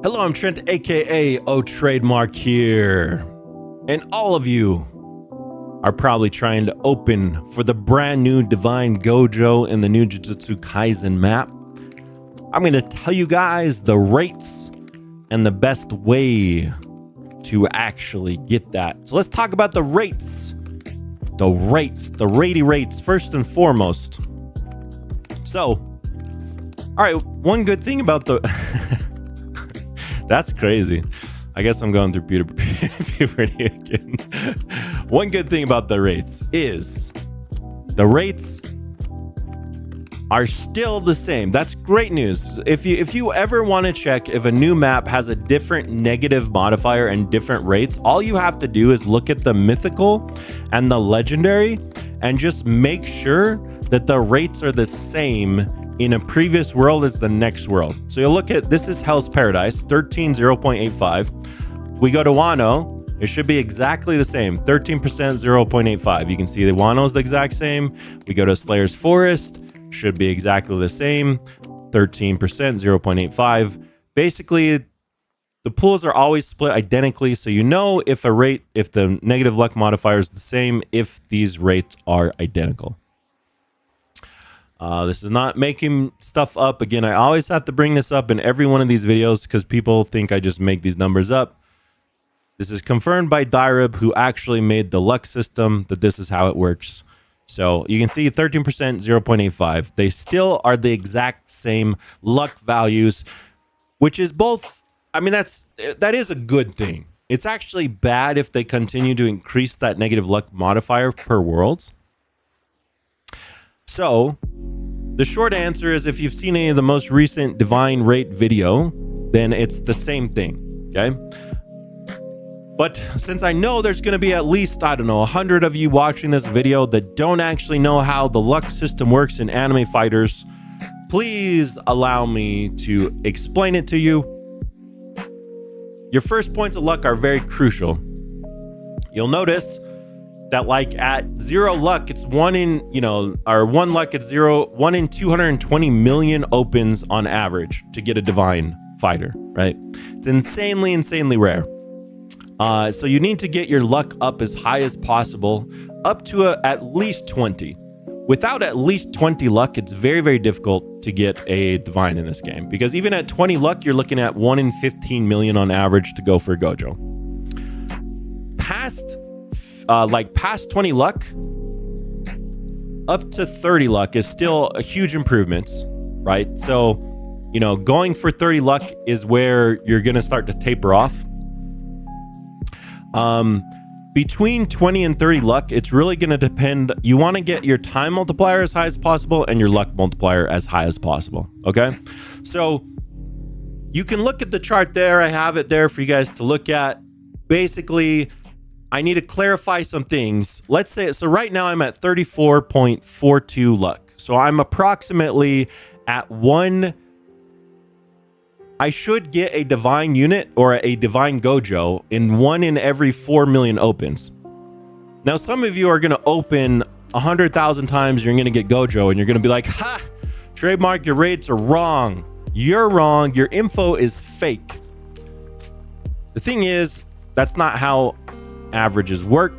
Hello, I'm Trent, aka O Trademark here. And all of you are probably trying to open for the brand new Divine Gojo in the new Jujutsu Kaisen map. I'm going to tell you guys the rates and the best way to actually get that. So let's talk about the rates. The ratey rates, first and foremost. So, all right, one good thing about the... That's crazy. I guess I'm going through puberty again. One good thing about the rates is the rates are still the same. That's great news. If you ever want to check if a new map has a different negative modifier and different rates, all you have to do is look at the mythical and the legendary and just make sure that the rates are the same in a previous world as the next world. So you'll look at, this is Hell's Paradise, 13.0.85. We go to Wano, it should be exactly the same, 13% 0.85. You can see the Wano is the exact same. We go to Slayer's Forest, should be exactly the same, 13% 0.85. Basically, the pools are always split identically, so you know if the negative luck modifier is the same, if these rates are identical. This is not making stuff up. Again, I always have to bring this up in every one of these videos because people think I just make these numbers up. This is confirmed by Daireb, who actually made the luck system, that this is how it works. So you can see 13%, 0.85. They still are the exact same luck values, which is both, I mean, that is a good thing. It's actually bad if they continue to increase that negative luck modifier per worlds. So the short answer is, if you've seen any of the most recent Divine Rate video, then it's the same thing, okay? But since I know there's going to be at least, I don't know, 100 of you watching this video that don't actually know how the luck system works in anime fighters, please allow me to explain it to you. Your first points of luck are very crucial. You'll notice that like at 0 luck, it's 1 in 220 million opens on average to get a divine fighter, right? It's insanely rare. So you need to get your luck up as high as possible, up to at least 20. Without at least 20 luck, it's very difficult to get a divine in this game, because even at 20 luck, you're looking at 1 in 15 million on average to go for Gojo. Past 20 luck up to 30 luck is still a huge improvement, right? So, going for 30 luck is where you're going to start to taper off. Between 20 and 30 luck, it's really going to depend. You want to get your time multiplier as high as possible and your luck multiplier as high as possible, okay? So you can look at the chart there. I have it there for you guys to look at. Basically, I need to clarify some things. Let's say, so right now I'm at 34.42 luck. So I'm approximately at 1. I should get a divine unit or a divine Gojo in 1 in every 4 million opens. Now, some of you are going to open 100,000 times. You're going to get Gojo and you're going to be like, ha, Trademark, your rates are wrong. You're wrong. Your info is fake. The thing is, that's not how averages work.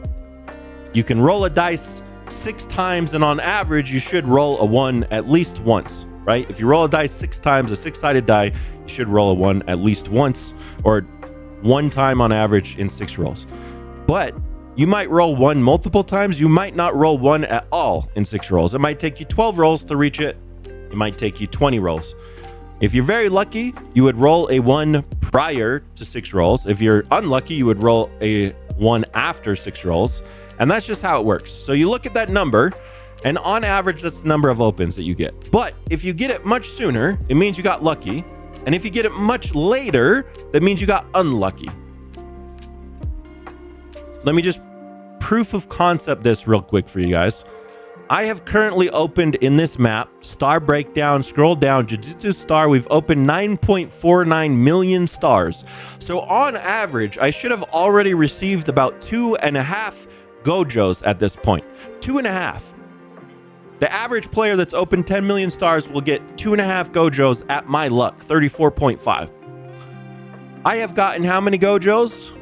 You can roll a dice 6 times, and on average you should roll a 1 at least once, right? If you roll a dice 6 times, a 6-sided die, you should roll a 1 at least once, or 1 time on average in 6 rolls. But you might roll 1 multiple times. You might not roll 1 at all in 6 rolls. It might take you 12 rolls to reach it. It might take you 20 rolls. If you're very lucky, you would roll a 1 prior to 6 rolls. If you're unlucky, you would roll a 1 after 6 rolls. And that's just how it works. So you look at that number, and on average, that's the number of opens that you get. But if you get it much sooner, it means you got lucky. And if you get it much later, that means you got unlucky. Let me just proof of concept this real quick for you guys. I have currently opened in this map, star breakdown, scroll down, Jujutsu star, we've opened 9.49 million stars. So on average, I should have already received about 2.5 Gojos at this point. 2.5. The average player that's opened 10 million stars will get 2.5 Gojos at my luck, 34.5. I have gotten how many Gojos?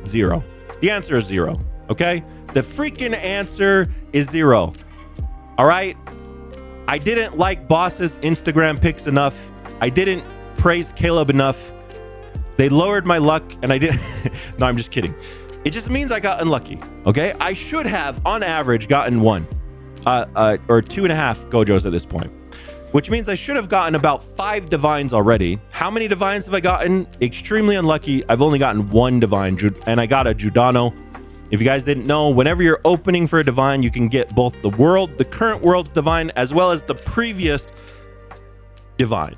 Zero. The answer is zero. Okay? The freaking answer is zero. All right? I didn't like Boss's Instagram pics enough. I didn't praise Caleb enough. They lowered my luck and I didn't. No, I'm just kidding. It just means I got unlucky. Okay? I should have, on average, gotten 1 or 2.5 Gojos at this point, which means I should have gotten about 5 divines already. How many divines have I gotten? Extremely unlucky. I've only gotten 1 divine, and I got a Giordano. If you guys didn't know, whenever you're opening for a divine, you can get both the current world's divine, as well as the previous divine.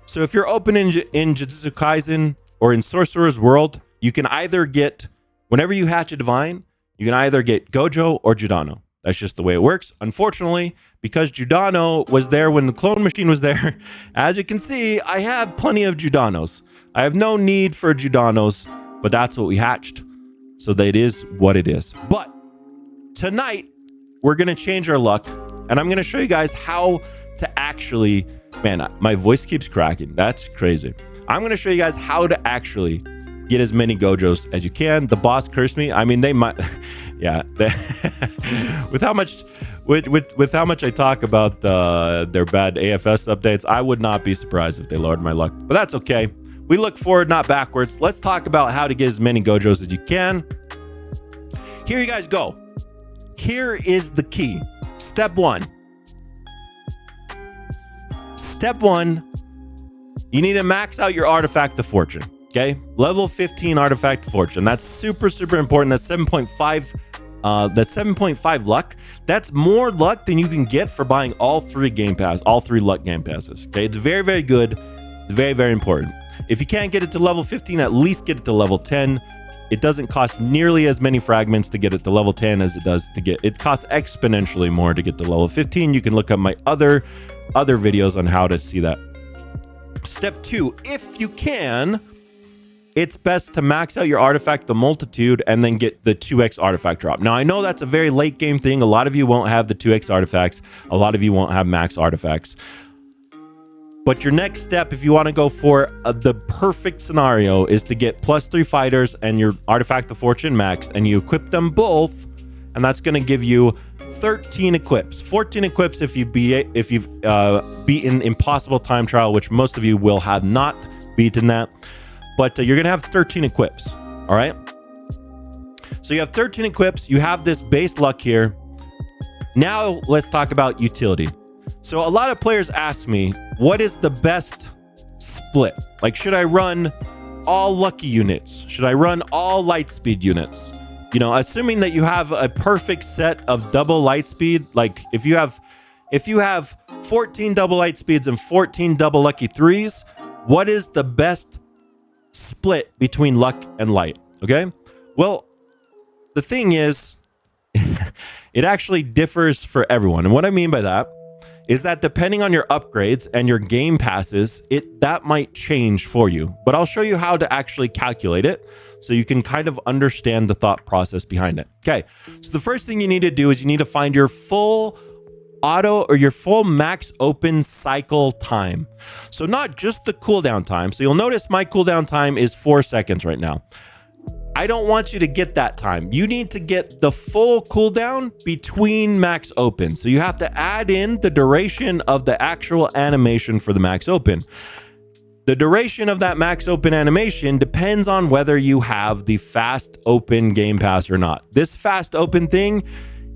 So if you're opening in Jujutsu Kaisen or in Sorcerer's world, you can either get, whenever you hatch a divine, you can either get Gojo or Giordano. That's just the way it works. Unfortunately, because Giordano was there when the clone machine was there, as you can see, I have plenty of Giordanos. I have no need for Giordanos, but that's what we hatched. So that it is what it is. But tonight, we're going to change our luck. And I'm going to show you guys how to actually... Man, my voice keeps cracking. That's crazy. I'm going to show you guys how to actually get as many Gojos as you can. The boss cursed me. I mean, they might... Yeah. With how much I talk about their bad AFS updates, I would not be surprised if they lowered my luck. But that's okay. We look forward, not backwards. Let's talk about how to get as many Gojos as you can. Here you guys go. Here is the key. Step 1. Step 1, you need to max out your Artifact of Fortune. Okay? Level 15 Artifact of Fortune. That's super, super important. That's 7.5. That's 7.5 luck. That's more luck than you can get for buying all 3 luck game passes. Okay? It's very, very good. It's very, very important. If you can't get it to level 15, at least get it to level 10. It doesn't cost nearly as many fragments to get it to level 10 as it does to get... It costs exponentially more to get to level 15. You can look up my other videos on how to see that. Step 2, if you can, it's best to max out your Artifact the Multitude and then get the 2x artifact drop. Now, I know that's a very late game thing. A lot of you won't have the 2x artifacts. A lot of you won't have max artifacts. But your next step, if you want to go for the perfect scenario, is to get +3 fighters and your Artifact of Fortune maxed, and you equip them both, and that's going to give you 13 equips. 14 equips if you've beaten Impossible Time Trial, which most of you will have not beaten that. But you're going to have 13 equips. All right? So you have 13 equips. You have this base luck here. Now let's talk about utility. So a lot of players ask me, what is the best split? Like, should I run all lucky units? Should I run all light speed units? You know, assuming that you have a perfect set of double light speed, like if you have 14 double light speeds and 14 double lucky 3s, what is the best split between luck and light? Okay? Well, the thing is, it actually differs for everyone. And what I mean by that is that depending on your upgrades and your game passes, that might change for you. But I'll show you how to actually calculate it so you can kind of understand the thought process behind it. Okay, so the first thing you need to do is you need to find your full auto or your full max open cycle time. So not just the cooldown time. So you'll notice my cooldown time is 4 seconds right now. I don't want you to get that time. You need to get the full cooldown between max open. So you have to add in the duration of the actual animation for the max open. The duration of that max open animation depends on whether you have the fast open game pass or not. This fast open thing,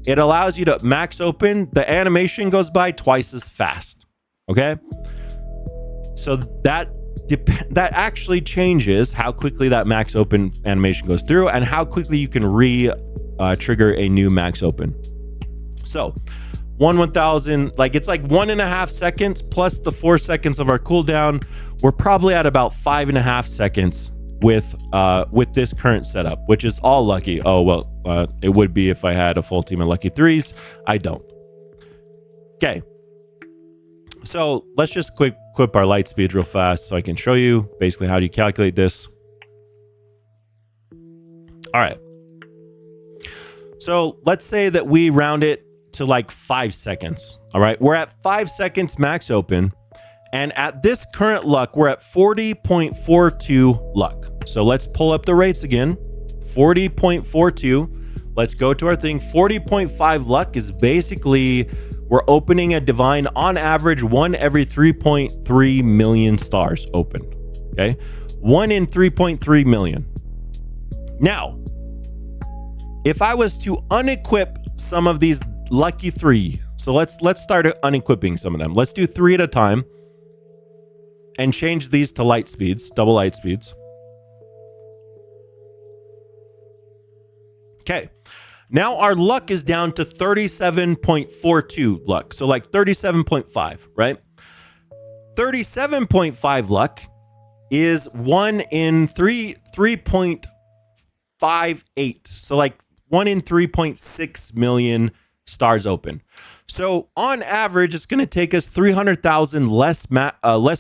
it allows you to max open. The animation goes by twice as fast. Okay? So that actually changes how quickly that max open animation goes through and how quickly you can trigger a new max open. So 1,000, like it's like 1.5 seconds plus the 4 seconds of our cooldown. We're probably at about 5.5 seconds with this current setup, which is all lucky. Oh, well, it would be if I had a full team of lucky 3s. I don't. Okay. So let's just equip our light speed real fast so I can show you basically how do you calculate this. All right. So let's say that we round it to like 5 seconds. All right, we're at 5 seconds max open. And at this current luck, we're at 40.42 luck. So let's pull up the rates again. 40.42. Let's go to our thing. 40.5 luck is basically we're opening a divine on average 1 every 3.3 million stars opened. Okay, 1 in 3.3 million. Now, if I was to unequip some of these lucky 3, so let's start unequipping some of them. Let's do 3 at a time and change these to light speeds, double light speeds. Okay, now our luck is down to 37.42 luck. So like 37.5, right? 37.5 luck is 1 in 3.58. So like 1 in 3.6 million stars open. So on average, it's going to take us 300,000 less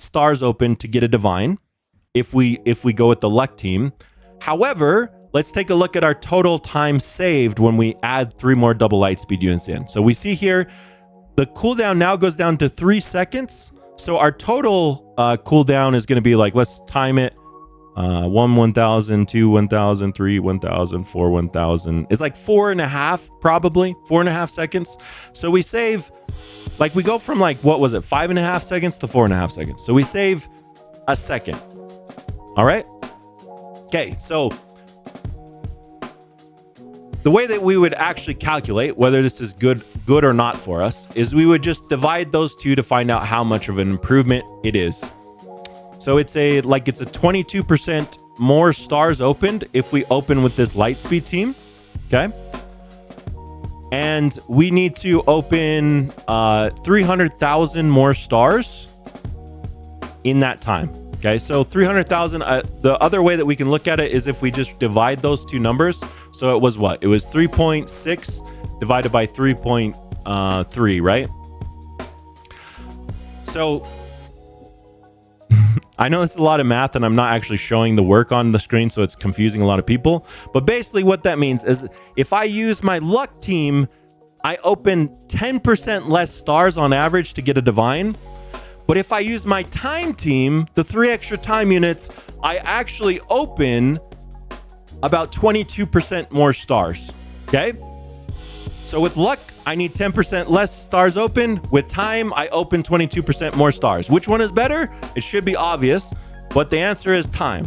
stars open to get a divine if we go with the luck team. However, let's take a look at our total time saved when we add 3 more double light speed units in. So we see here the cooldown now goes down to 3 seconds. So our total cooldown is going to be like, let's time it. 1, 1,000, 2, 1,000, 3, 1,000, 4, 1,000. It's like 4.5, probably 4.5 seconds. So we save, like we go from like, what was it? 5.5 seconds to 4.5 seconds. So we save a second. All right. Okay. So the way that we would actually calculate whether this is good or not for us is we would just divide those two to find out how much of an improvement it is. So it's a 22% more stars opened if we open with this light speed team. Okay. And we need to open 300,000 more stars in that time. Okay. So 300,000. The other way that we can look at it is if we just divide those two numbers. So it was what? It was 3.6 divided by 3.3, right? So I know it's a lot of math and I'm not actually showing the work on the screen, so it's confusing a lot of people. But basically what that means is if I use my luck team, I open 10% less stars on average to get a divine. But if I use my time team, the 3 extra time units, I actually open about 22% more stars. Okay? So with luck, I need 10% less stars open. With time, I open 22% more stars. Which one is better? It should be obvious, but the answer is time.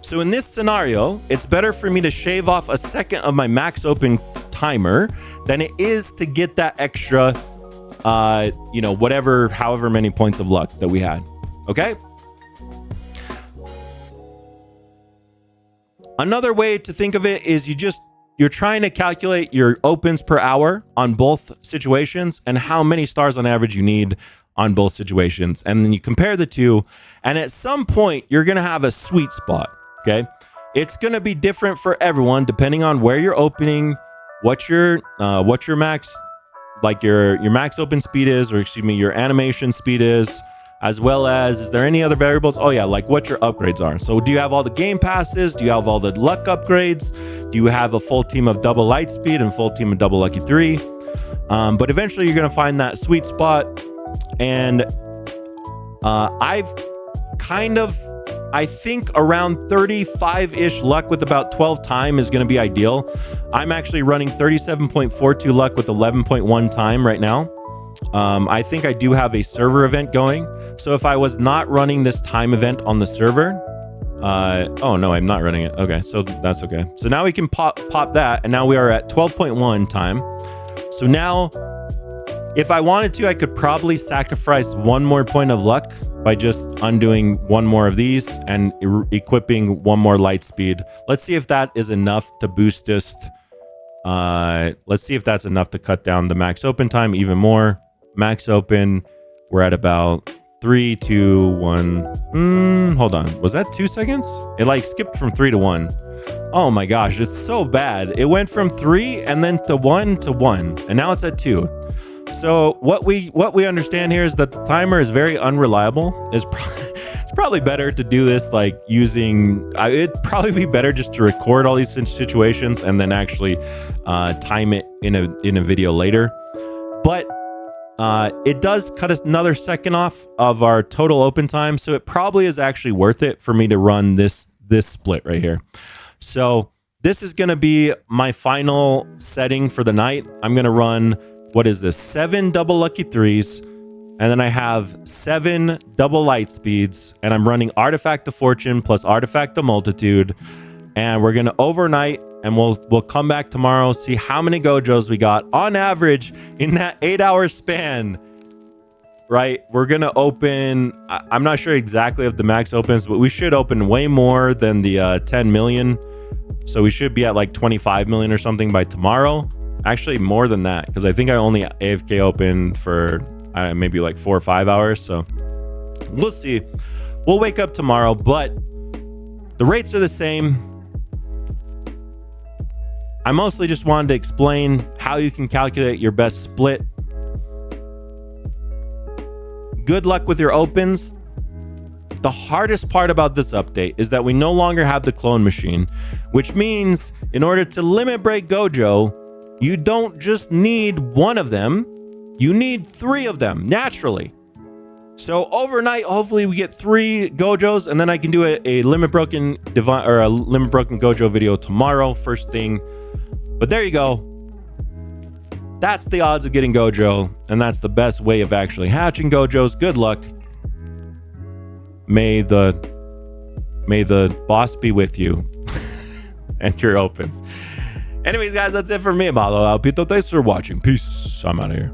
So in this scenario, it's better for me to shave off a second of my max open timer than it is to get that extra, however many points of luck that we had. Okay? Another way to think of it is you're trying to calculate your opens per hour on both situations and how many stars on average you need on both situations. And then you compare the two. And at some point, you're going to have a sweet spot. Okay. It's going to be different for everyone depending on where you're opening, what your max, like your max open speed is, or excuse me, your animation speed is, as well as, is there any other variables? Oh yeah, like what your upgrades are. So do you have all the game passes? Do you have all the luck upgrades? Do you have a full team of double light speed and full team of double lucky 3? But eventually you're going to find that sweet spot. And I think around 35-ish luck with about 12 time is going to be ideal. I'm actually running 37.42 luck with 11.1 time right now. I think I do have a server event going. So if I was not running this time event on the server, oh no, I'm not running it. Okay, so that's okay. So now we can pop that, and now we are at 12.1 time. So now, if I wanted to, I could probably sacrifice 1 more point of luck by just undoing 1 more of these and equipping 1 more light speed. Let's see if that is enough to boost us. Let's see if that's enough to cut down the max open time even more. Max open, we're at about 3, 2, 1. Hold on. Was that 2 seconds? It like skipped from 3 to 1. Oh my gosh, it's so bad. It went from 3 and then to 1 to 1, and now it's at 2. So what we understand here is that the timer is very unreliable. It's probably better to do this like using. It'd probably be better just to record all these situations and then actually time it in a video later. but it does cut us another second off of our total open time, so it probably is actually worth it for me to run this split right here. So this is going to be my final setting for the night. I'm going to run, what is this, 7 double lucky 3s, and then I have 7 double light speeds, and I'm running Artifact of Fortune plus Artifact of Multitude, and we're going to overnight, and we'll come back tomorrow, see how many Gojos we got on average in that 8-hour span, right? We're going to open, I'm not sure exactly if the max opens, but we should open way more than the 10 million. So we should be at like 25 million or something by tomorrow. Actually, more than that, because I think I only AFK opened for maybe like 4 or 5 hours. So we'll see. We'll wake up tomorrow, but the rates are the same. I mostly just wanted to explain how you can calculate your best split. Good luck with your opens. The hardest part about this update is that we no longer have the clone machine, which means in order to limit break Gojo, you don't just need one of them, you need 3 of them naturally. So overnight, hopefully we get 3 Gojos, and then I can do a limit broken Gojo video tomorrow, first thing. But there you go. That's the odds of getting Gojo, and that's the best way of actually hatching Gojos. Good luck. May the boss be with you and your opens. Anyways, guys, that's it for me, Malo Alpito. Thanks for watching. Peace. I'm out of here.